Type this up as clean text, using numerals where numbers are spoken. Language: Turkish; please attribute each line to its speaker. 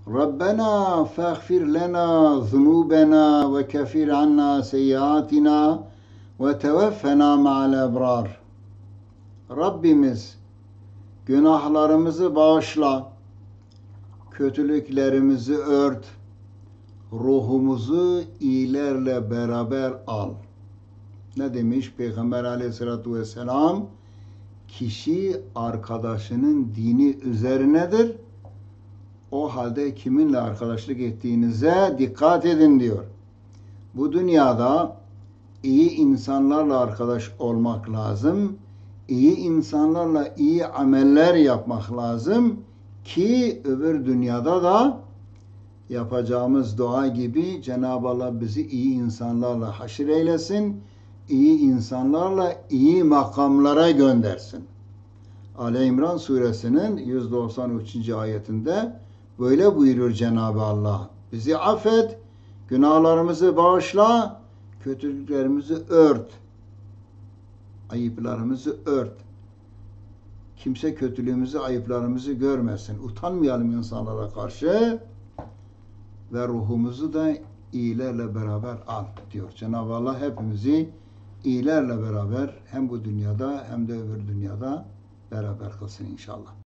Speaker 1: Rabbena faghfir lena zunubena ve keffir anna seyyiatina ve tevaffena ma'al ebrar. Rabbimiz günahlarımızı bağışla, kötülüklerimizi ört, ruhumuzu iyilerle beraber al. Ne demiş Peygamber aleyhissalatü vesselam? Kişi arkadaşının dini üzerinedir. O halde kiminle arkadaşlık ettiğinize dikkat edin diyor. Bu dünyada iyi insanlarla arkadaş olmak lazım. İyi insanlarla iyi ameller yapmak lazım ki öbür dünyada da yapacağımız dua gibi Cenab-ı Allah bizi iyi insanlarla haşir eylesin. İyi insanlarla iyi makamlara göndersin. Ali İmran suresinin 193. ayetinde böyle buyuruyor Cenab-ı Allah. Bizi affet, günahlarımızı bağışla, kötülüklerimizi ört. Ayıplarımızı ört. Kimse kötülüğümüzü, ayıplarımızı görmesin. Utanmayalım insanlara karşı ve ruhumuzu da iyilerle beraber al diyor. Cenab-ı Allah hepimizi iyilerle beraber hem bu dünyada hem de öbür dünyada beraber kılsın inşallah.